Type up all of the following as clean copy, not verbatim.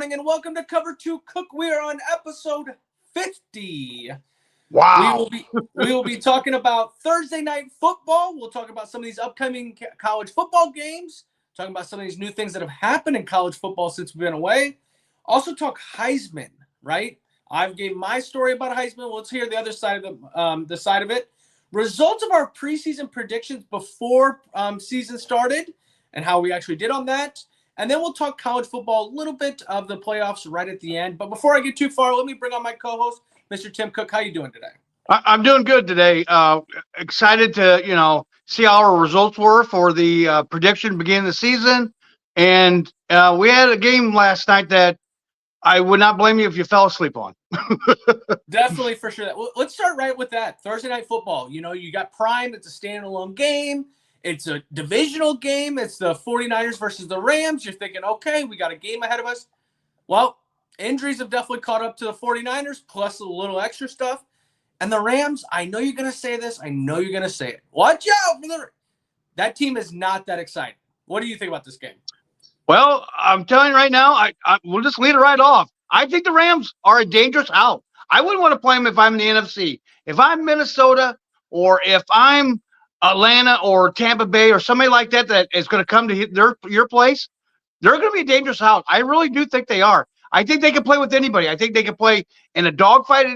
gang, and welcome to Cover 2 Cook. We are on episode 50. Wow. We will be talking about Thursday night football. We'll talk about some of these upcoming college football games, talking about some of these new things that have happened in college football since we've been away. Also talk Heisman, right? I've gave my story about Heisman. Let's hear the other side of the side of it. Results of our preseason predictions before season started and how we actually did on that. And then we'll talk college football, a little bit of the playoffs right at the end. But before I get too far, let me bring on my co-host, Mr. Tim Cook. How you doing today? I'm doing good today. Excited to, see how our results were for the prediction beginning of the season. And we had a game last night that I would not blame you if you fell asleep on. Definitely, for sure. Well, let's start right with that. Thursday night football. You got Prime. It's a standalone game. It's a divisional game. It's the 49ers versus the Rams. You're thinking, okay, we got a game ahead of us. Well, injuries have definitely caught up to the 49ers, plus a little extra stuff. And the Rams, I know you're going to say this. I know you're going to say it. Watch out for that team is not that exciting. What do you think about this game? Well, I'm telling you right now, we'll just lead it right off. I think the Rams are a dangerous out. I wouldn't want to play them if I'm in the NFC. If I'm Minnesota or if I'm Atlanta or Tampa Bay or somebody like that is going to come to your place, they're going to be a dangerous out. I really do think they are. I think they can play with anybody. I think they can play in a dogfight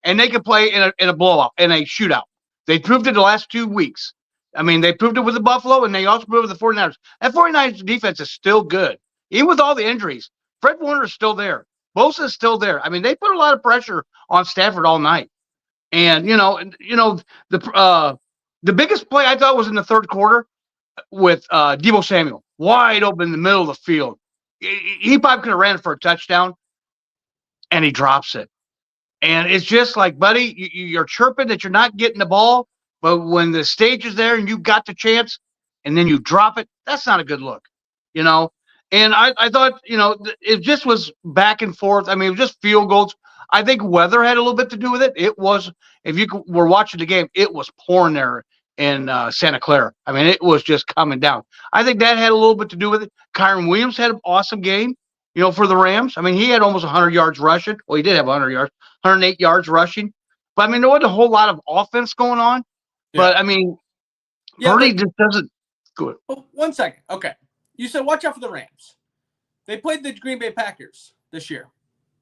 and they can play in a blowout, in a shootout. They proved it the last 2 weeks. I mean, they proved it with the Buffalo, and they also proved it with the 49ers. That 49ers defense is still good, even with all the injuries. Fred Warner is still there. Bosa is still there. I mean, they put a lot of pressure on Stafford all night. And the biggest play I thought was in the third quarter with Deebo Samuel, wide open in the middle of the field. He probably could have ran for a touchdown, and he drops it. And it's just like, buddy, you're chirping that you're not getting the ball, but when the stage is there and you got the chance, and then you drop it, that's not a good look, And I thought, it just was back and forth. I mean, it was just field goals. I think weather had a little bit to do with it. It was, if you were watching the game, it was pouring there in Santa Clara. I mean, it was just coming down. I think that had a little bit to do with it. Kyron Williams had an awesome game, for the Rams. I mean, he had almost 100 yards rushing. Well, he did have 100 yards, 108 yards rushing. But, I mean, there wasn't a whole lot of offense going on. Yeah. But, I mean, Purdy just doesn't do it. Well, 1 second. Okay. You said watch out for the Rams. They played the Green Bay Packers this year.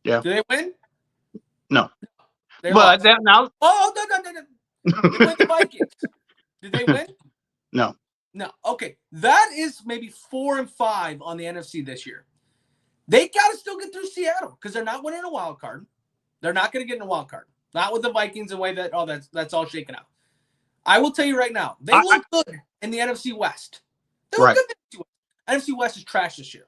Yeah. Did they win? No. They but lost. That now. Oh, no. They played the Vikings. Did they win? No. No. Okay. That is maybe 4 and 5 on the NFC this year. They got to still get through Seattle because they're not winning a wild card. They're not going to get in a wild card. Not with the Vikings the way that that's all shaken out. I will tell you right now, they look good in the NFC West. They look good in the NFC West. NFC West is trash this year.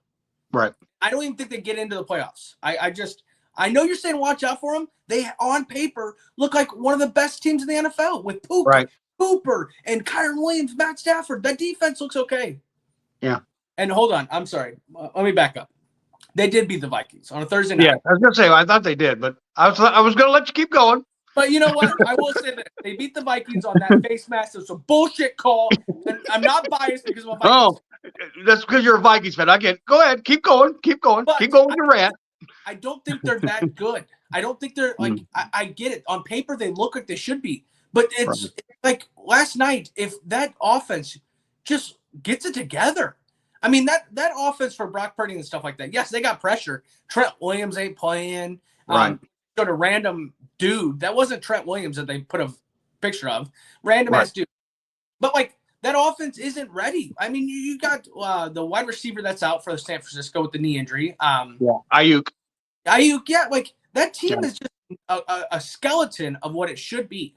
Right. I don't even think they get into the playoffs. I know you're saying watch out for them. They, on paper, look like one of the best teams in the NFL with Cooper and Kyron Williams, Matt Stafford. That defense looks okay. Yeah. And hold on. I'm sorry. Let me back up. They did beat the Vikings on a Thursday night. Yeah, I was going to say, I thought they did, but I was going to let you keep going. But you know what? I will say that they beat the Vikings on that face mask. It's a bullshit call. And I'm not biased because I'm a Vikings fan. That's because you're a Vikings fan. I get it. Go ahead. Keep going. But keep going with your rant. I don't think they're that good. I don't think they're like I get it. On paper, they look like they should be. But it's like last night, if that offense just gets it together. I mean, that offense for Brock Purdy and stuff like that, yes, they got pressure. Trent Williams ain't playing. Right. Got a random dude. That wasn't Trent Williams that they put a picture of. Random-ass dude. But, like, that offense isn't ready. I mean, you got the wide receiver that's out for San Francisco with the knee injury. Ayuk. Yeah, like, that team is just a skeleton of what it should be.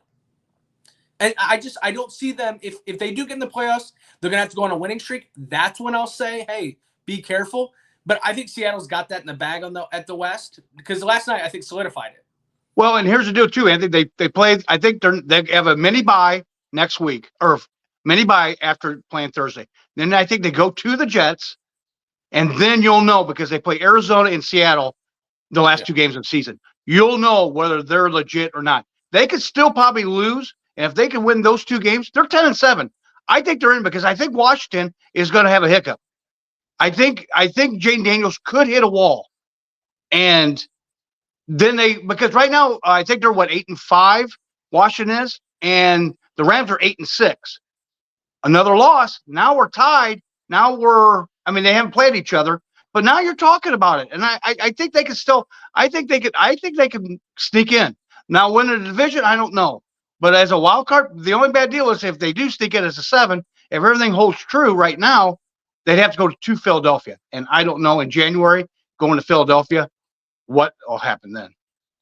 And I don't see them. If they do get in the playoffs, they're going to have to go on a winning streak. That's when I'll say, hey, be careful. But I think Seattle's got that in the bag at the West because last night I think solidified it. Well, and here's the deal too, Anthony. They played. I think they have a mini bye next week or mini bye after playing Thursday. Then I think they go to the Jets, and then you'll know because they play Arizona and Seattle the last 2 games of the season. You'll know whether they're legit or not. They could still probably lose. And if they can win those 2 games, they're 10-7. I think they're in because I think Washington is going to have a hiccup. I think Jane Daniels could hit a wall. And then because right now I think they're 8-5. Washington is, and the Rams are 8-6. Another loss. Now we're tied. They haven't played each other, but now you're talking about it. And I think they could still, I think they could sneak in. Now win the division, I don't know. But as a wild card, the only bad deal is if they do sneak in as a 7, if everything holds true right now, they'd have to go to Philadelphia. And I don't know in January, going to Philadelphia, what will happen then.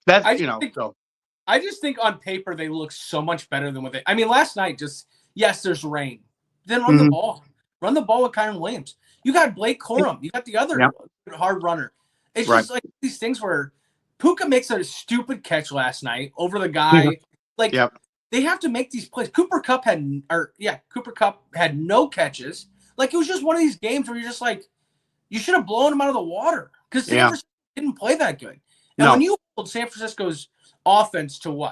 That's, I just think on paper they look so much better than what last night, yes, there's rain. Then run the ball. Run the ball with Kyron Williams. You got Blake Corum. You got the other hard runner. It's just like these things where Puka makes a stupid catch last night over the guy. They have to make these plays. Cooper Kupp had no catches. Like, it was just one of these games where you're just like, you should have blown him out of the water because San Francisco didn't play that good. And when you hold San Francisco's offense to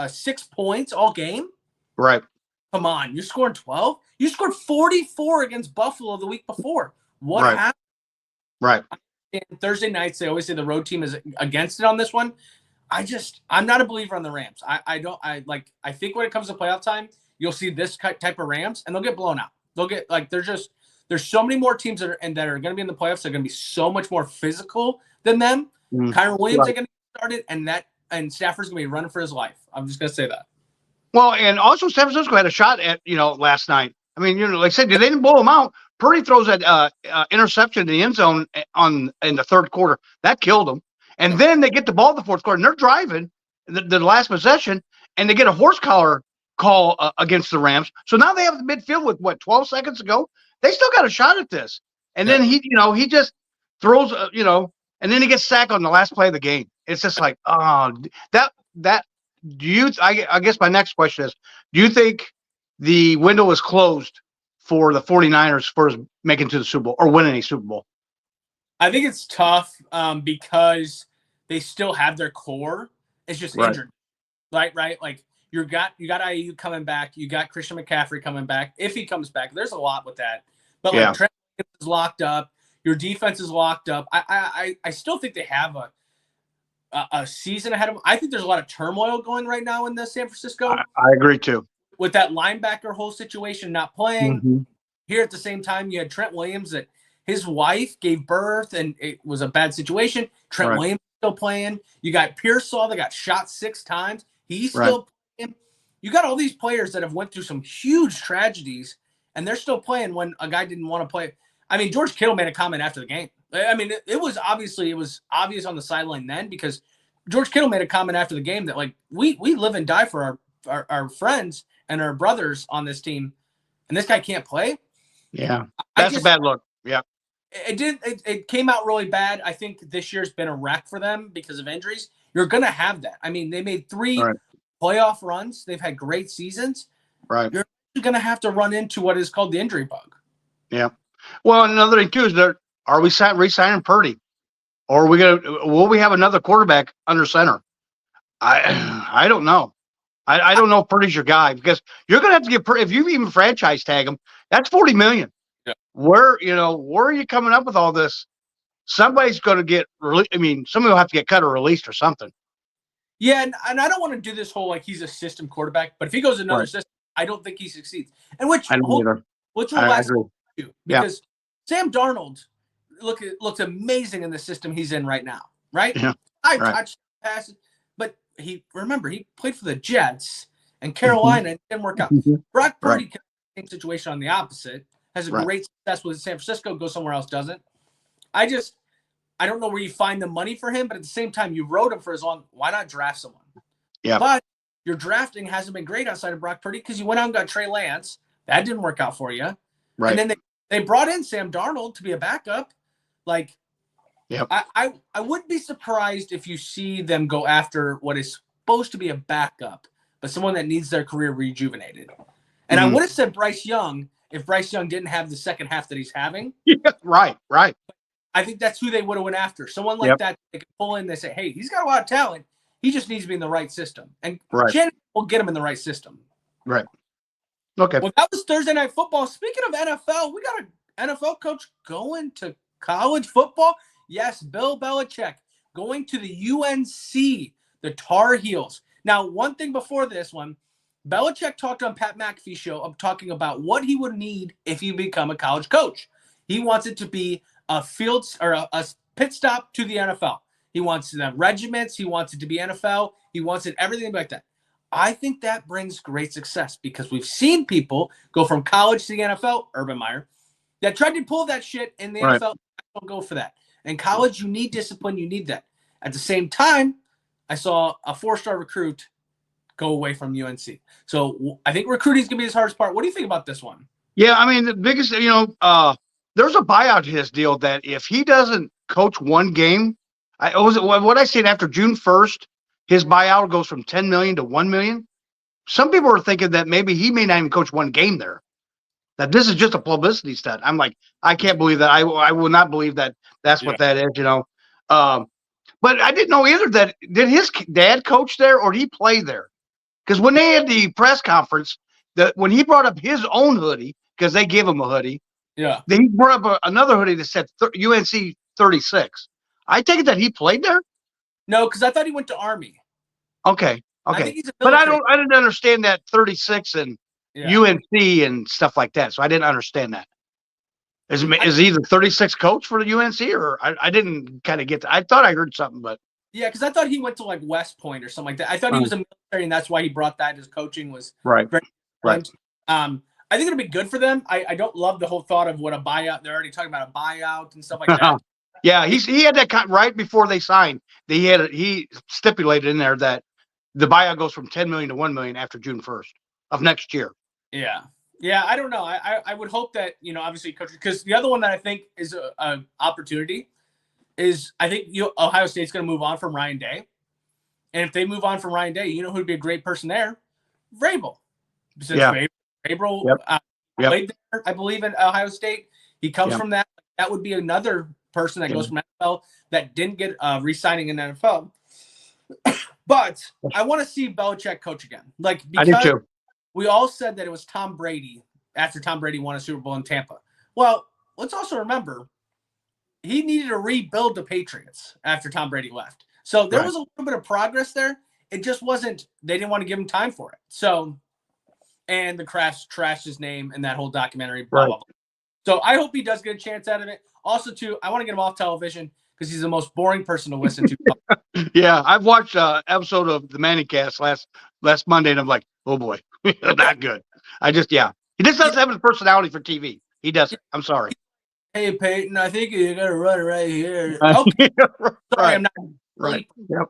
6 points all game, right? Come on, you're scoring 12. You scored 44 against Buffalo the week before. What happened? Right. And Thursday nights, they always say the road team is against it on this one. I'm not a believer on the Rams. I think when it comes to playoff time, you'll see this type of Rams, and they'll get blown out. They'll get there's so many more teams that are going to be in the playoffs. They're going to be so much more physical than them. Kyron Williams are going to get started, and Stafford's going to be running for his life. I'm just going to say that. Well, and also San Francisco had a shot at last night. I mean, like I said, they didn't blow them out. Purdy throws that interception in the end zone in the third quarter. That killed them. And then they get the ball in the fourth quarter, and they're driving the last possession, and they get a horse collar call against the Rams. So now they have the midfield with 12 seconds to go. They still got a shot at this. And then he just throws, and then he gets sacked on the last play of the game. It's just like, that. I guess my next question is, do you think the window is closed for the 49ers for making to the Super Bowl or winning a Super Bowl? I think it's tough because they still have their core. It's just injured. Right? Like you got IU coming back. You got Christian McCaffrey coming back. If he comes back, there's a lot with that. But Trent is locked up. Your defense is locked up. I still think they have a season ahead of them. I think there's a lot of turmoil going right now in the San Francisco. I agree too. With that linebacker whole situation not playing. Here at the same time, you had Trent Williams that his wife gave birth, and it was a bad situation. Trent Williams still playing. You got Pearsall that got shot 6 times. He's still playing. You got all these players that have went through some huge tragedies, and they're still playing when a guy didn't want to play. I mean, George Kittle made a comment after the game. I mean, it was obvious on the sideline then, because George Kittle made a comment after the game that, like, we live and die for our friends and our brothers on this team, and this guy can't play. Yeah, that's a bad look. Yeah, it came out really bad. I think this year's been a wreck for them because of injuries. You're gonna have that. I mean, they made 3 playoff runs. They've had great seasons. Right. You're gonna have to run into what is called the injury bug. Yeah. Well, another thing too is are we re-signing Purdy, or will we have another quarterback under center? I don't know. I don't know if Purdy's your guy, because you're going to have to get if you even franchise tag him, that's $40 million. Yeah. Where are you coming up with all this? Somebody's going to get somebody will have to get cut or released or something. Yeah, and I don't want to do this whole like he's a system quarterback, but if he goes to another system, I don't think he succeeds. And which will last too, because Sam Darnold looks amazing in the system he's in right now, right? Yeah. Touched passes, but he played for the Jets and Carolina and it didn't work out. Brock Purdy, same situation on the opposite, has a great success with San Francisco, goes somewhere else, doesn't. I don't know where you find the money for him, but at the same time, you wrote him for as long. Why not draft someone? Yeah. But your drafting hasn't been great outside of Brock Purdy, because you went out and got Trey Lance. That didn't work out for you. Right. And then they brought in Sam Darnold to be a backup. Like, I wouldn't be surprised if you see them go after what is supposed to be a backup, but someone that needs their career rejuvenated. And I would have said Bryce Young if Bryce Young didn't have the second half that he's having. Yeah, right. I think that's who they would have went after. Someone like that they could pull in. They say, hey, he's got a lot of talent. He just needs to be in the right system. And Shannon will get him in the right system. Right. Okay. Well, that was Thursday Night Football. Speaking of NFL, we got an NFL coach going to college football. Yes, Bill Belichick going to the UNC, the Tar Heels. Now, one thing before this one, Belichick talked on Pat McAfee's show of talking about what he would need if he become a college coach. He wants it to be a field or a pit stop to the NFL. He wants the regiments. He wants it to be NFL. He wants it everything like that. I think that brings great success because we've seen people go from college to the NFL, Urban Meyer, that tried to pull that shit in the NFL. I don't go for that. In college, you need discipline. You need that. At the same time, I saw a 4-star recruit go away from UNC. So I think recruiting is going to be his hardest part. What do you think about this one? Yeah, I mean, the biggest, there's a buyout to his deal that if he doesn't coach one game, what I said after June 1st, his buyout goes from 10 million to 1 million. Some people are thinking that maybe he may not even coach one game there. That this is just a publicity stunt. I'm like, I can't believe that. I will not believe that that's what that is, But I didn't know either that did his dad coach there or did he play there? Because when they had the press conference, when he brought up his own hoodie, because they gave him a hoodie, then he brought up another hoodie that said UNC 36. I take it that he played there? No, because I thought he went to Army. Okay. I think he's a but military. I didn't understand that 36 and UNC and stuff like that. So I didn't understand that. Is he the 36 coach for the UNC or I didn't kind of get that. I thought I heard something, but yeah, because I thought he went to like West Point or something like that. I thought he was a military, and that's why he brought that. His coaching was right. I think it'll be good for them. I don't love the whole thought of what a buyout. They're already talking about a buyout and stuff like that. Yeah, he had that right before they signed. He stipulated in there that the buyout goes from 10 million to 1 million after June 1st of next year. Yeah. I don't know. I would hope that obviously coach, because the other one that I think is an opportunity is I think Ohio State's going to move on from Ryan Day, and if they move on from Ryan Day, who'd be a great person there, Vrabel. Vrabel played there, I believe, in Ohio State. He comes from that. That would be another person that goes from NFL that didn't get re-signing in NFL. But I want to see Belichick coach again. Because I do too. We all said that it was Tom Brady after Tom Brady won a Super Bowl in Tampa. Well, let's also remember he needed to rebuild the Patriots after Tom Brady left. So there was a little bit of progress there. It just wasn't – they didn't want to give him time for it. So – and the crash trashed his name in that whole documentary. Blah, blah, blah. So I hope he does get a chance out of it. Also, too, I want to get him off television because he's the most boring person to listen to. Yeah, I've watched an episode of the Manning Cast last Monday, and I'm like, oh boy, not good. He just doesn't have a personality for TV. He doesn't. I'm sorry. Hey Peyton, I think you're gonna run right here. Okay. Sorry, I'm not. Right. Yep.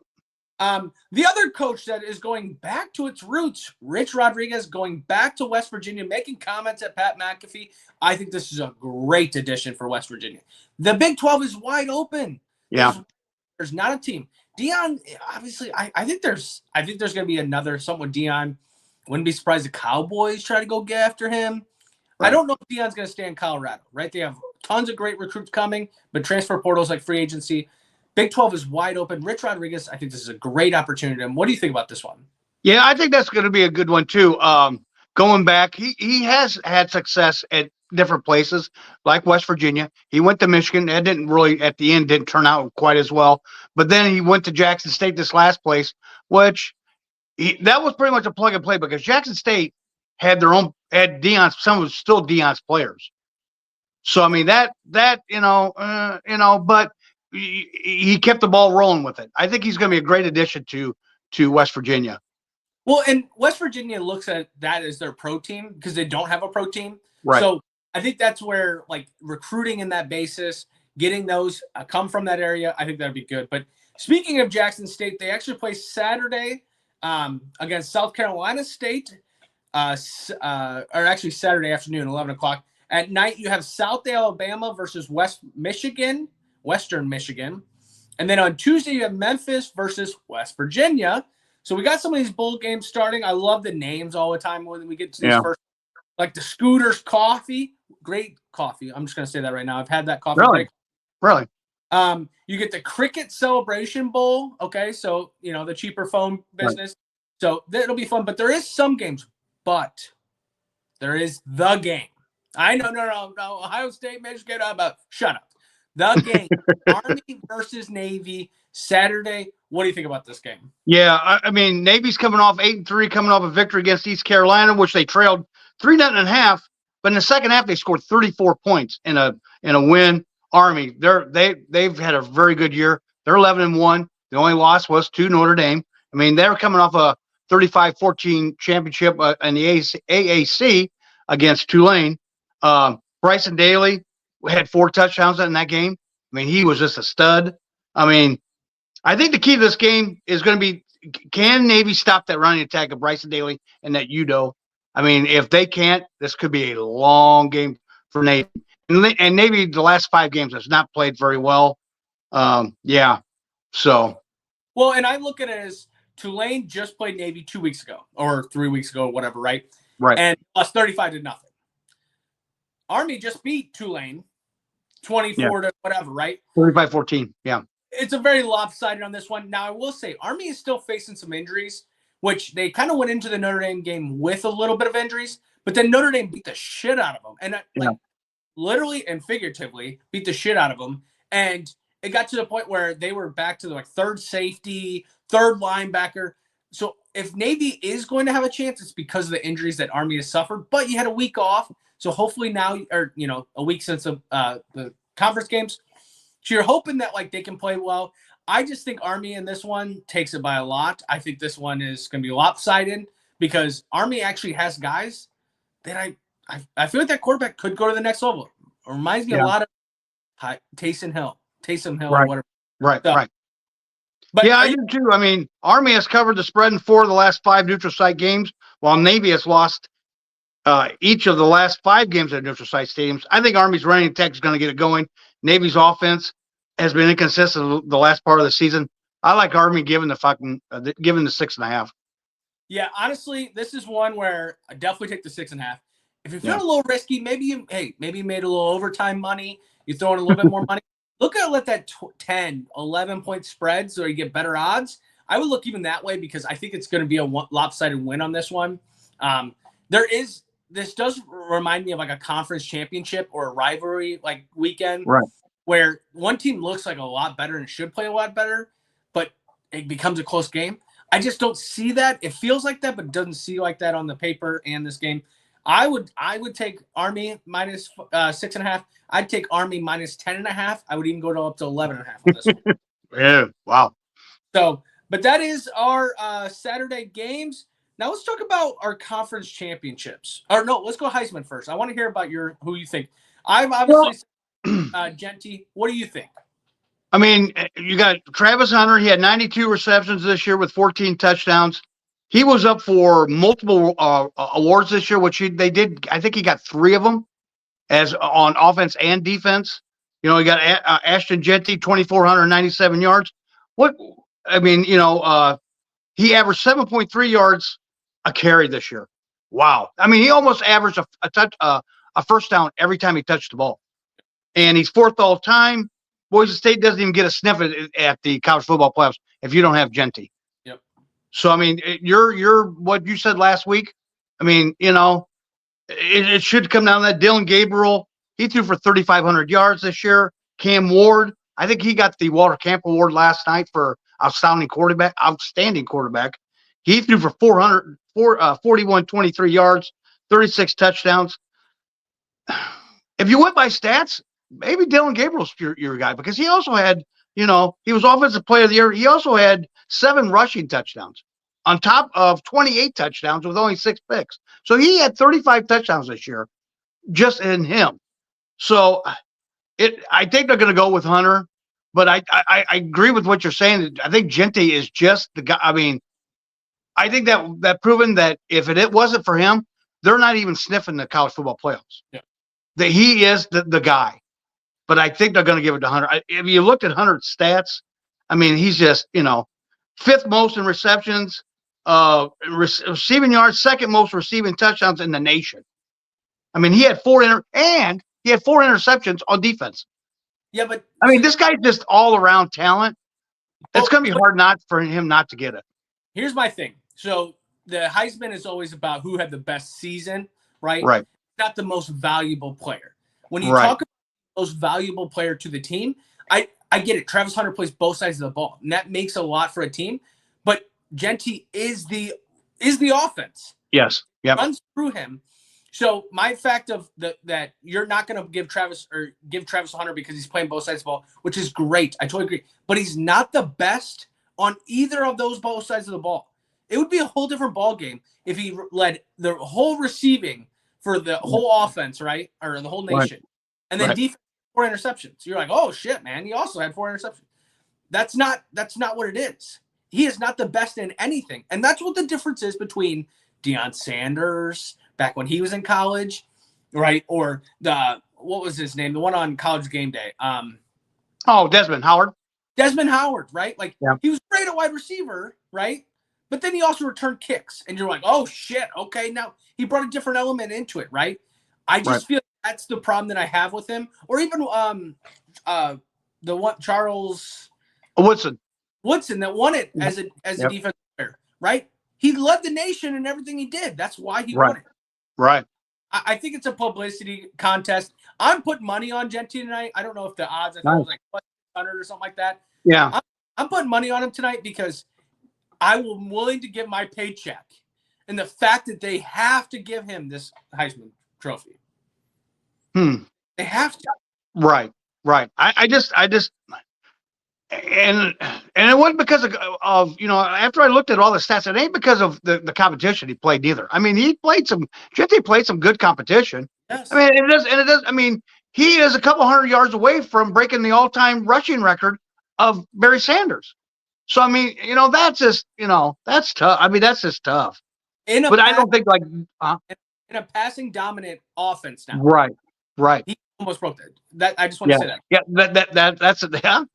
The other coach that is going back to its roots, Rich Rodriguez, going back to West Virginia, making comments at Pat McAfee. I think this is a great addition for West Virginia. The Big 12 is wide open. Yeah. There's not a team. Deion, obviously, I think there's going to be another something with Deion. Wouldn't be surprised if Cowboys try to go get after him. Right. I don't know if Deion's going to stay in Colorado, right? They have tons of great recruits coming, but transfer portals like free agency. Big 12 is wide open. Rich Rodriguez, I think this is a great opportunity. And what do you think about this one? Yeah, I think that's going to be a good one too. Going back, he has had success at different places like West Virginia. He went to Michigan. That didn't really, at the end, didn't turn out quite as well. But then he went to Jackson State this last place, which that was pretty much a plug and play because Jackson State had Deion's, some was still Deion's players. So I mean but he kept the ball rolling with it. I think he's going to be a great addition to West Virginia. Well, and West Virginia looks at that as their pro team because they don't have a pro team. Right. So I think that's where recruiting in that basis, getting those come from that area, I think that'd be good. But speaking of Jackson State, they actually play Saturday against South Carolina State, or actually Saturday afternoon, 11 o'clock. At night, you have South Alabama versus Western Michigan. And then on Tuesday, you have Memphis versus West Virginia. So we got some of these bowl games starting. I love the names all the time when we get to these first, like the Scooters Coffee. Great coffee. I'm just going to say that right now. I've had that coffee. Really? You get the Cricket Celebration Bowl. Okay, so, the cheaper phone business. Right. So it'll be fun. But there is some games. But there is the game. I know, no. Ohio State, Michigan, shut up. The game, Army versus Navy. Saturday. What do you think about this game? Yeah, I mean, Navy's coming off 8-3, coming off a victory against East Carolina, which they trailed 3-0 at half. But in the second half, they scored 34 points in a win. Army, they've had a very good year. They're 11-1. The only loss was to Notre Dame. I mean, they're coming off a 35-14 championship in the AAC against Tulane. Bryson Daly had 4 touchdowns in that game. I mean, he was just a stud. I mean, I think the key to this game is going to be, can Navy stop that running attack of Bryson Daly and that Udo? I mean, if they can't, this could be a long game for Navy. And Navy, the last 5 games, has not played very well. Yeah. So. Well, and I look at it as Tulane just played Navy 2 weeks ago or 3 weeks ago, or whatever, right? Right. And plus 35-0. Army just beat Tulane 24 to whatever, right? 35-14. Yeah. It's a very lopsided on this one. Now, I will say Army is still facing some injuries, which they kind of went into the Notre Dame game with a little bit of injuries, but then Notre Dame beat the shit out of them. And literally and figuratively beat the shit out of them. And it got to the point where they were back to the third safety, third linebacker. So if Navy is going to have a chance, it's because of the injuries that Army has suffered. But you had a week off, so hopefully now, or a week since the conference games. So you're hoping that they can play well. I just think Army in this one takes it by a lot. I think this one is going to be lopsided because Army actually has guys that I feel like that quarterback could go to the next level. It reminds me a lot of Taysom Hill, right. or whatever. Right, so, right. But yeah, I do too. I mean, Army has covered the spread in 4 of the last 5 neutral site games, while Navy has lost each of the last 5 games at neutral site stadiums. I think Army's running attack is going to get it going. Navy's offense has been inconsistent the last part of the season. I like Army given the 6.5. Yeah, honestly, this is one where I definitely take the 6.5. If you're feeling a little risky, maybe you made a little overtime money. You throw in a little bit more money. Look at let that 10, 11-point spread so you get better odds. I would look even that way because I think it's going to be a lopsided win on this one. This does remind me of a conference championship or a rivalry weekend, right, where one team looks a lot better and should play a lot better, but it becomes a close game. I just don't see that. It feels like that, but it doesn't see like that on the paper and this game. I would take Army minus 6.5. I'd take Army minus 10.5. I would even go up to 11.5 on this one. Yeah, wow. So, but that is our Saturday games. Now let's talk about our conference championships. Or no, let's go Heisman first. I want to hear about who you think. I've obviously Genty. What do you think? I mean, you got Travis Hunter. He had 92 receptions this year with 14 touchdowns. He was up for multiple awards this year, which they did. I think he got 3 of them as on offense and defense. He got Ashton Genty, 2,497 yards. He averaged 7.3 yards a carry this year. Wow. I mean, he almost averaged a first down every time he touched the ball. And he's 4th all time. Boise State doesn't even get a sniff at the college football playoffs if you don't have Genty. Yep. So, I mean, you're what you said last week. I mean, it should come down to that. Dylan Gabriel, he threw for 3,500 yards this year. Cam Ward, I think he got the Walter Camp Award last night for outstanding quarterback. He threw for 441, yards, 36 touchdowns. If you went by stats, maybe Dylan Gabriel's your guy because he also had, he was offensive player of the year. He also had 7 rushing touchdowns on top of 28 touchdowns with only 6 picks. So he had 35 touchdowns this year just in him. So I think they're going to go with Hunter, but I agree with what you're saying. I think Genty is just the guy. I mean, I think that proven that if it wasn't for him, they're not even sniffing the college football playoffs. Yeah. That he is the guy. But I think they're going to give it to Hunter. If you looked at Hunter's stats, I mean, he's just, 5th most in receptions, receiving yards, 2nd most receiving touchdowns in the nation. I mean, he had 4 interceptions on defense. Yeah, but I mean, this guy's just all around talent. It's going to be hard for him not to get it. Here's my thing. So the Heisman is always about who had the best season, right? Right. Not the most valuable player. When you talk about the most valuable player to the team, I get it. Travis Hunter plays both sides of the ball, and that makes a lot for a team. But Genty is the offense. Yes. Yep. Runs through him. So my fact of that you're not going to give Travis Hunter because he's playing both sides of the ball, which is great. I totally agree. But he's not the best on either of those both sides of the ball. It would be a whole different ball game if he led the whole receiving for the whole offense, right? Or the whole nation. Right. And then defense 4 interceptions. You're like, oh shit, man. He also had 4 interceptions. That's not what it is. He is not the best in anything. And that's what the difference is between Deion Sanders back when he was in college, right? Or what was his name? The one on College Game Day. Desmond Howard. Desmond Howard, right? Like he was great at wide receiver, right? But then he also returned kicks. And you're like, oh shit, okay. Now he brought a different element into it, right? I just feel that's the problem that I have with him. Or even the one Charles Woodson that won it as a defensive player, right? He led the nation in everything he did. That's why he won it. Right. I think it's a publicity contest. I'm putting money on Genty tonight. I don't know if the odds, I thought it was like 100 or something like that. Yeah. I'm putting money on him tonight because I'm willing to give my paycheck. And the fact that they have to give him this Heisman Trophy. They have to. Right. I just and it wasn't because of after I looked at all the stats, it ain't because of the competition he played either. I mean, Genty played some good competition. Yes. I mean, it does. I mean, he is a couple hundred yards away from breaking the all-time rushing record of Barry Sanders. So I mean, that's just that's tough. I mean, that's just tough. But I don't think in a passing dominant offense now. Right. He almost broke that. I just want to say that.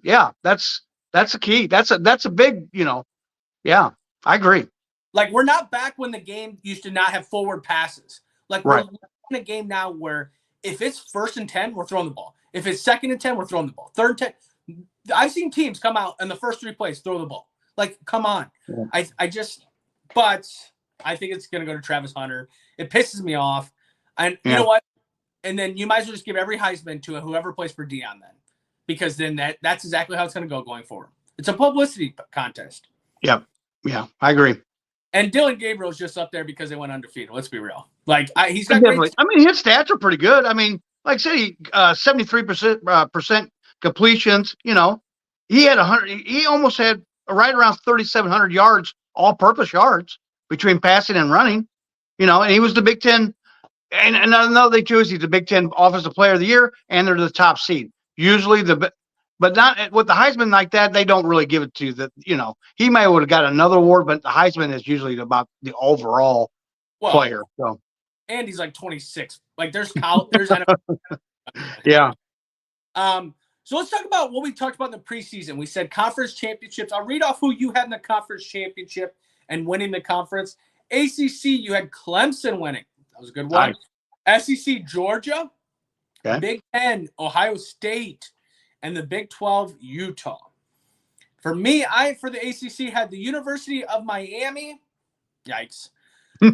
Yeah, that's a key. That's a big, I agree. Like we're not back when the game used to not have forward passes. Like we're in a game now where if it's 1st and 10, we're throwing the ball. If it's 2nd and 10, we're throwing the ball. 3rd and 10. I've seen teams come out and the first 3 plays throw the ball. Like, come on. Yeah. But I think it's going to go to Travis Hunter. It pisses me off. And you know what? And then you might as well just give every Heisman to whoever plays for Deion then. Because then that's exactly how it's going to go going forward. It's a publicity contest. Yeah, I agree. And Dylan Gabriel's just up there because they went undefeated. Let's be real. Like, he's got great. I mean, his stats are pretty good. I mean, like I said, 73% completions. He had 100. He almost had right around 3,700 yards, all-purpose yards between passing and running. And he was the Big Ten. And another thing too is he's the Big Ten Offensive Player of the Year, and they're the top seed. Usually but not with the Heisman like that. They don't really give it to he may would have got another award, but the Heisman is usually about the overall player. So, and he's like 26. Like there's NFL. Yeah. So let's talk about what we talked about in the preseason. We said conference championships. I'll read off who you had in the conference championship and winning the conference. ACC, you had Clemson winning. That was a good one. Nice. SEC, Georgia. Okay. Big Ten, Ohio State. And the Big 12, Utah. For me, for the ACC had the University of Miami. Yikes.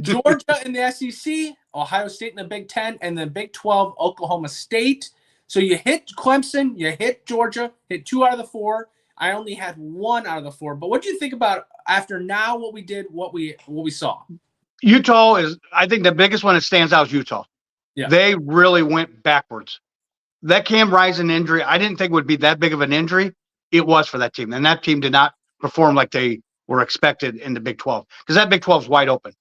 Georgia in the SEC, Ohio State in the Big Ten, and the Big 12, Oklahoma State. So you hit Clemson, you hit Georgia, hit 2 out of the 4. I only had 1 out of the 4. But what do you think about after now what we did, what we saw? Utah is, I think the biggest one that stands out is Utah. Yeah. They really went backwards. That Cam Rising injury, I didn't think would be that big of an injury. It was for that team. And that team did not perform like they were expected in the Big 12. Because that Big 12 is wide open.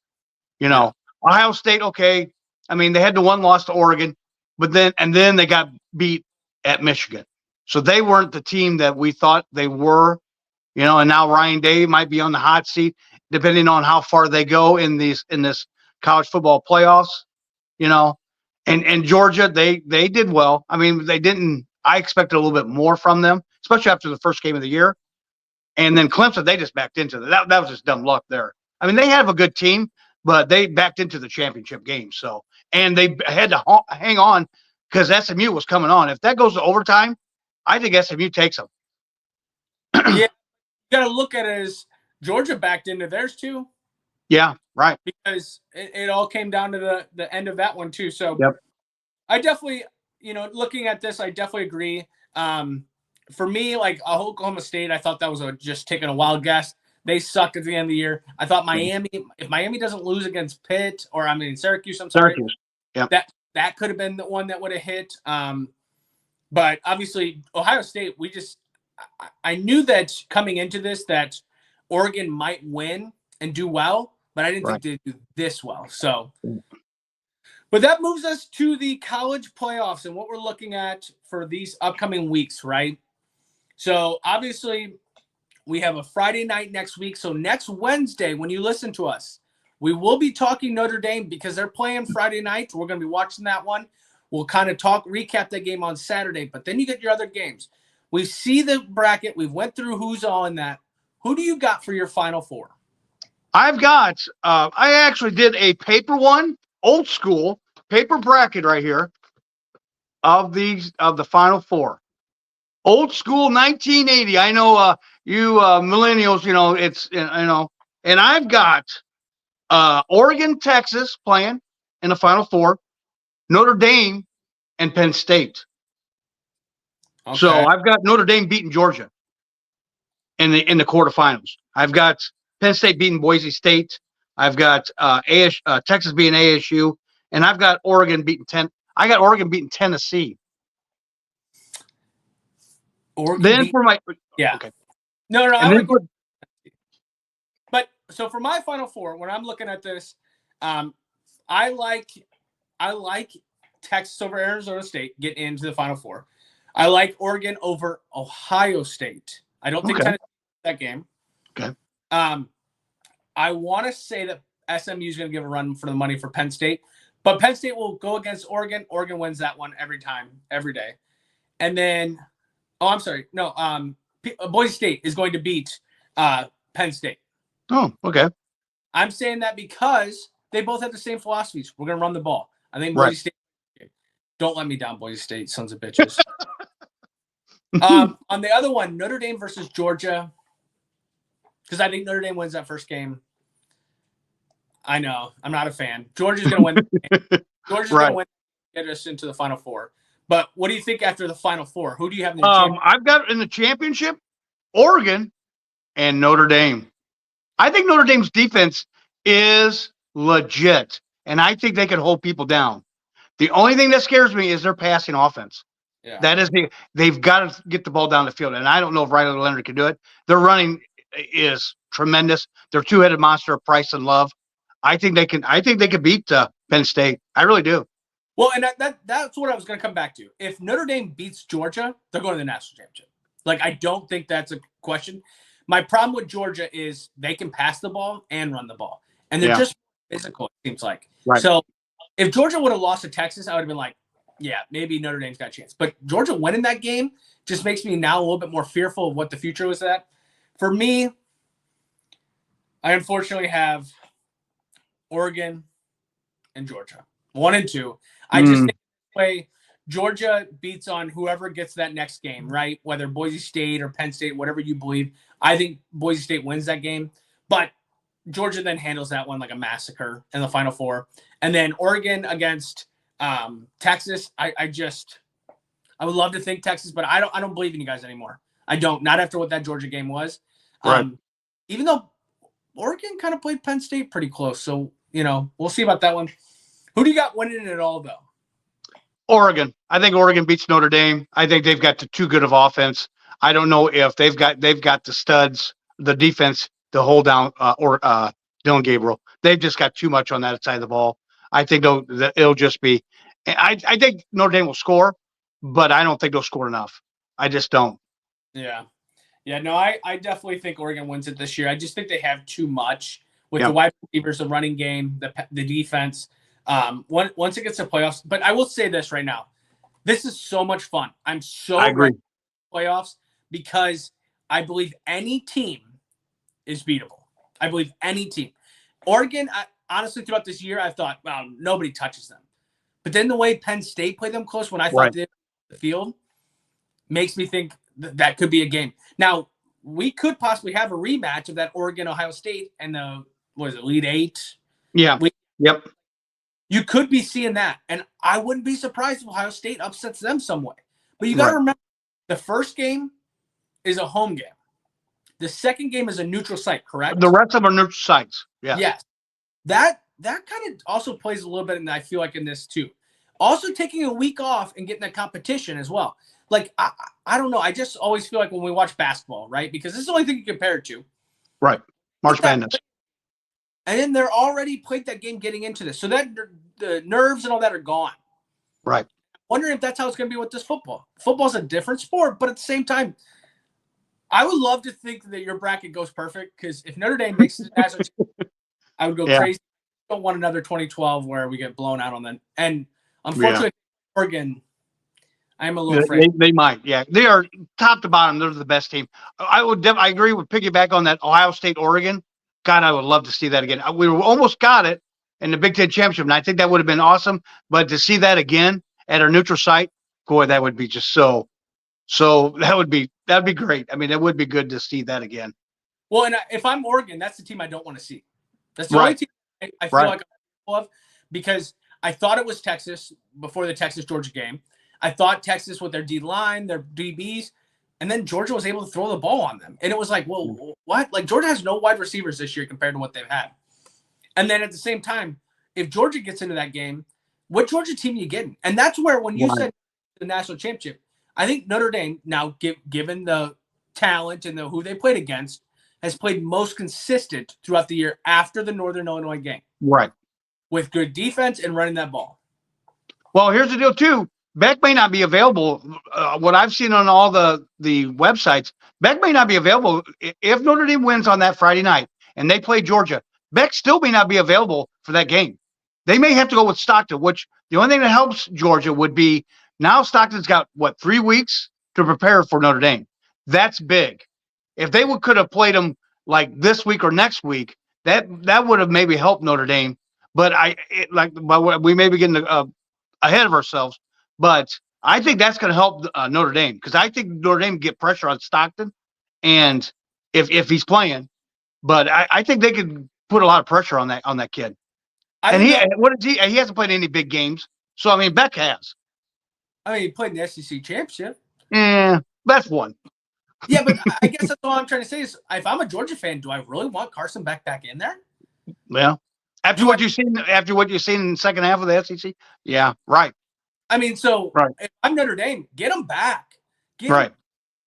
Ohio State, okay. I mean, they had the 1 loss to Oregon, but then they got beat at Michigan. So they weren't the team that we thought they were. And now Ryan Day might be on the hot seat, depending on how far they go in this college football playoffs, and Georgia, they did well. I mean, I expected a little bit more from them, especially after the first game of the year. And then Clemson, they just backed into that. That was just dumb luck there. I mean, they have a good team, but they backed into the championship game. So, and they had to hang on because SMU was coming on. If that goes to overtime, I think SMU takes them. Yeah, you got to look at it as Georgia backed into theirs too. Yeah, right. Because it all came down to the end of that one too. So yep. I definitely, looking at this, I definitely agree. for me, like Oklahoma State, I thought that was just taking a wild guess. They sucked at the end of the year. I thought Miami, if Miami doesn't lose against Pitt or Syracuse, I'm sorry, Syracuse. Yep. that could have been the one that would have hit. But obviously, Ohio State, I knew that coming into this that Oregon might win and do well, but I didn't think they'd do this well. So, but that moves us to the college playoffs and what we're looking at for these upcoming weeks, right? So obviously, we have a Friday night next week. So next Wednesday, when you listen to us, we will be talking Notre Dame because they're playing Friday night. We're going to be watching that one. We'll kind of recap that game on Saturday, but then you get your other games. We see the bracket. We've went through who's all in that. Who do you got for your Final Four? I've got, I actually did a paper one, old school paper bracket right here of the Final Four. Old school 1980. I know you millennials, and I've got Oregon, Texas playing in the Final Four, Notre Dame, and Penn State. Okay. So I've got Notre Dame beating Georgia in the quarterfinals. I've got Penn State beating Boise State. I've got Texas beating ASU, and I've got Oregon beating Tennessee. Yeah. Okay. No. But so for my Final Four, when I'm looking at this, I like Texas over Arizona State getting into the Final Four. I like Oregon over Ohio State. I don't think Tennessee that game. Okay. I want to say that SMU is going to give a run for the money for Penn State, but Penn State will go against Oregon. Oregon wins that one every time, every day. And then, I'm sorry, no, Boise State is going to beat Penn State. Oh, okay. I'm saying that because they both have the same philosophies. We're going to run the ball. I think Boise State. Don't let me down, Boise State, sons of bitches. On the other one, Notre Dame versus Georgia, because I think Notre Dame wins that first game. I know. I'm not a fan. Georgia's going to win. Georgia's going to win, get us into the Final Four. But what do you think after the Final Four? Who do you have in the championship? I've got in the championship, Oregon and Notre Dame. I think Notre Dame's defense is legit, and I think they can hold people down. The only thing that scares me is their passing offense. Yeah. That is they've got to get the ball down the field, and I don't know if Riley Leonard can do it. Their running is tremendous. Their two-headed monster of Price and Love. I think they can beat Penn State. I really do. Well, and that's what I was going to come back to. If Notre Dame beats Georgia, they're going to the national championship. Like, I don't think that's a question. My problem with Georgia is they can pass the ball and run the ball, and they're just physical, it seems like. Right. So if Georgia would have lost to Texas, I would have been like, yeah, maybe Notre Dame's got a chance. But Georgia winning that game just makes me now a little bit more fearful of what the future was at. For me, I unfortunately have Oregon and Georgia, 1 and 2. I just think the way Georgia beats on whoever gets that next game, right? Whether Boise State or Penn State, whatever you believe. I think Boise State wins that game. But Georgia then handles that one like a massacre in the Final Four. And then Oregon against Texas. I would love to think Texas, but I don't believe in you guys anymore. I don't. Not after what that Georgia game was. Right. Even though Oregon kind of played Penn State pretty close. So, we'll see about that one. Who do you got winning it all, though? Oregon. I think Oregon beats Notre Dame. I think they've got too good of offense. I don't know if they've got the studs, the defense to hold down Dylan Gabriel. They've just got too much on that side of the ball. I think it'll just be. I think Notre Dame will score, but I don't think they'll score enough. I just don't. Yeah. No, I definitely think Oregon wins it this year. I just think they have too much with the wide receivers, the running game, the defense. Once it gets to playoffs, but I will say this right now, this is so much fun. I'm so ready for playoffs because I believe any team is beatable. I believe any team. Oregon, honestly, throughout this year, I thought, wow, nobody touches them. But then the way Penn State played them close when I thought they were on the field makes me think that could be a game. Now, we could possibly have a rematch of that Oregon-Ohio State and the, Elite Eight? Yeah. Yep. You could be seeing that, and I wouldn't be surprised if Ohio State upsets them some way. But you got to remember, the first game is a home game. The second game is a neutral site, correct? The rest of them are neutral sites. Yes. Yes. That kind of also plays a little bit, and I feel like in this too. Also taking a week off and getting that competition as well. Like, I don't know. I just always feel like when we watch basketball, right? Because this is the only thing you compare it to. Right. March Madness. And then they're already played that game getting into this. So that the nerves and all that are gone. Right. Wondering if that's how it's going to be with this football. Football's a different sport, but at the same time, I would love to think that your bracket goes perfect, because if Notre Dame makes it national championship, I would go crazy. I don't want another 2012 where we get blown out on them. And unfortunately, Oregon, I'm a little afraid. They might. Yeah. They are top to bottom. They're the best team. I agree with piggyback on that Ohio State, Oregon. God, I would love to see that again. We almost got it in the Big Ten Championship, and I think that would have been awesome. But to see that again at our neutral site, boy, that would be just so that'd be great. I mean, it would be good to see that again. Well, and if I'm Oregon, that's the team I don't want to see. That's the only team I feel like I love, because I thought it was Texas before the Texas-Georgia game. I thought Texas with their D-line, their DBs, and then Georgia was able to throw the ball on them. And it was like, well, what? Like, Georgia has no wide receivers this year compared to what they've had. And then at the same time, if Georgia gets into that game, what Georgia team are you getting? And that's where, when you said the national championship, I think Notre Dame, now given the talent and who they played against, has played most consistent throughout the year after the Northern Illinois game. Right. With good defense and running that ball. Well, here's the deal, too. Beck may not be available. What I've seen on all the websites, Beck may not be available. If Notre Dame wins on that Friday night and they play Georgia, Beck still may not be available for that game. They may have to go with Stockton, which the only thing that helps Georgia would be now Stockton's got, 3 weeks to prepare for Notre Dame. That's big. If they could have played them like this week or next week, that would have maybe helped Notre Dame. But we may be getting ahead of ourselves. But I think that's going to help Notre Dame, because I think Notre Dame get pressure on Stockton, and if he's playing, but I think they could put a lot of pressure on that kid. He hasn't played any big games, so I mean Beck has. I mean, he played in the SEC championship. Yeah, that's one. Yeah, but I guess that's all I'm trying to say is, if I'm a Georgia fan, do I really want Carson Beck back in there? Well, after what you've seen in the second half of the SEC, yeah, right. I mean, so if I'm Notre Dame, get him back. Throw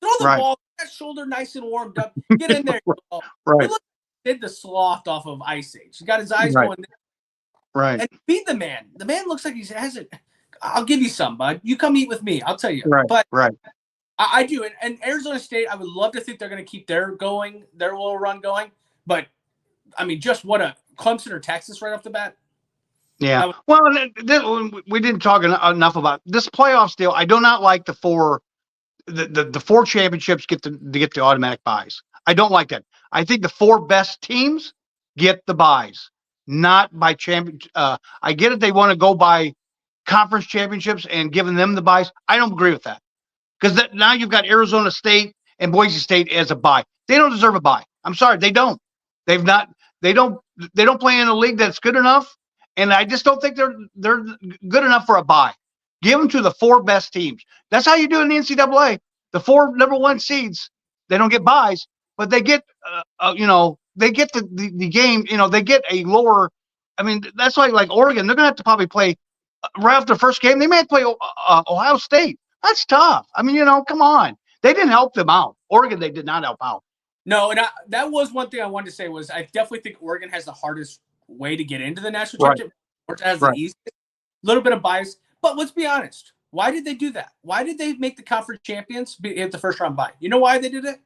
the ball, get that shoulder nice and warmed up. Get in there. Right. He did the sloth off of Ice Age. He got his eyes going there. Right. And feed the man. The man looks like he hasn't. I'll give you some, bud. You come eat with me. I'll tell you. Right. But right. I do. And Arizona State, I would love to think they're going to keep their little run going. But, I mean, just what a Clemson or Texas right off the bat. Yeah. Well, we didn't talk enough about this playoffs deal. I do not like the four championships get the automatic buys. I don't like that. I think the 4 best teams get the buys, not by champion. I get it. They want to go by conference championships and giving them the buys. I don't agree with that, because now you've got Arizona State and Boise State as a buy. They don't deserve a buy. I'm sorry, they don't. They don't play in a league that's good enough. And I just don't think they're good enough for a bye. Give them to the 4 best teams. That's how you do in the NCAA. The 4 number 1 seeds, they don't get buys, but they get, they get the game. They get a lower. I mean, that's like Oregon. They're gonna have to probably play right after the first game. They may have to play Ohio State. That's tough. I mean, come on. They didn't help them out. Oregon, they did not help out. No, and that was one thing I wanted to say was I definitely think Oregon has the hardest way to get into the national championship. Or has the easiest. A little bit of bias, but let's be honest. Why did they do that? Why did they make the conference champions at the first round bye? You know why they did it?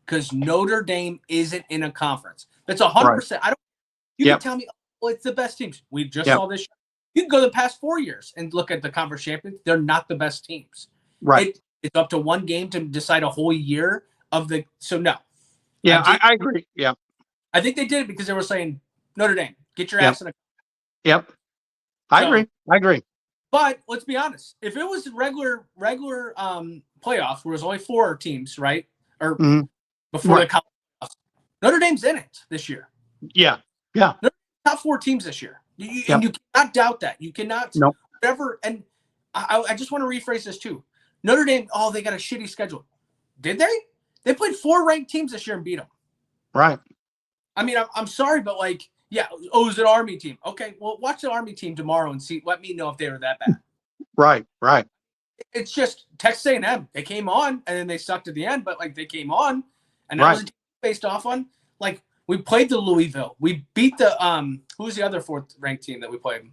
Because Notre Dame isn't in a conference. That's 100%. You can tell me, it's the best teams. We just saw this. You can go the past 4 years and look at the conference champions. They're not the best teams. Right. It's up to one game to decide a whole year of the. So no. Yeah, I agree. Yeah. I think they did it because they were saying, Notre Dame, get your ass in a. Yep. I agree. But let's be honest. If it was regular playoffs where there's only 4 teams, right? Or before the college playoffs, Notre Dame's in it this year. Yeah. Yeah. Top 4 teams this year. And you cannot doubt that. You cannot whatever. And I just want to rephrase this too. Notre Dame, they got a shitty schedule. Did they? They played 4 ranked teams this year and beat them. Right. I mean, I'm sorry, but like, yeah, oh, it's an Army team. Okay, well, watch the Army team tomorrow and see. Let me know if they were that bad. Right. Right. It's just Texas A&M. They came on and then they sucked at the end, but like they came on, and that Right. was a team based off on. Like we played the Louisville. We beat the who's the other 4th ranked team that we played?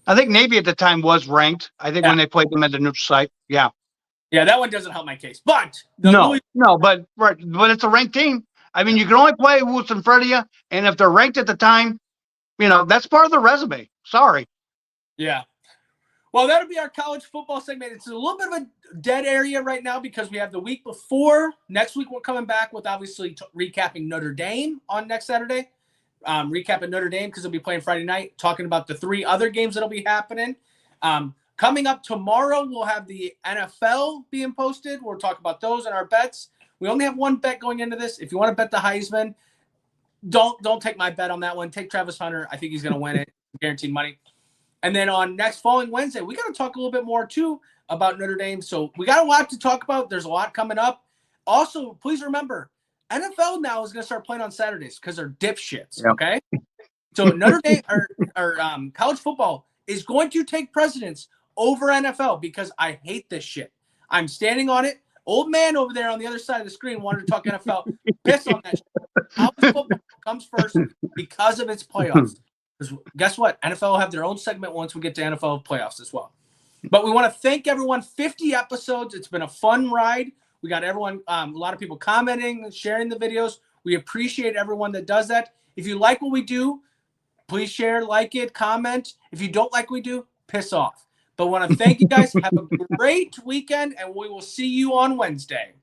I think Navy at the time was ranked. I think when they played them at the neutral site. Yeah. Yeah, that one doesn't help my case. But but it's a ranked team. I mean, you can only play who's in front of you, and if they're ranked at the time, that's part of the resume. Sorry. Yeah. Well, that'll be our college football segment. It's a little bit of a dead area right now because we have the week before. Next week, we're coming back with obviously recapping Notre Dame on next Saturday. Recapping Notre Dame because they'll be playing Friday night, talking about the 3 other games that'll be happening. Coming up tomorrow, we'll have the NFL being posted. We'll talk about those and our bets. We only have one bet going into this. If you want to bet the Heisman, don't take my bet on that one. Take Travis Hunter. I think he's going to win it. Guaranteed money. And then on following Wednesday, we got to talk a little bit more, too, about Notre Dame. So we got a lot to talk about. There's a lot coming up. Also, please remember, NFL now is going to start playing on Saturdays because they're dipshits, okay? So Notre Dame or college football is going to take precedence over NFL because I hate this shit. I'm standing on it. Old man over there on the other side of the screen wanted to talk NFL. Piss on that shit. College football comes first because of its playoffs. Because guess what? NFL will have their own segment once we get to NFL playoffs as well. But we want to thank everyone. 50 episodes. It's been a fun ride. We got everyone, a lot of people commenting, sharing the videos. We appreciate everyone that does that. If you like what we do, please share, like it, comment. If you don't like what we do, piss off. But I want to thank you guys. Have a great weekend, and we will see you on Wednesday.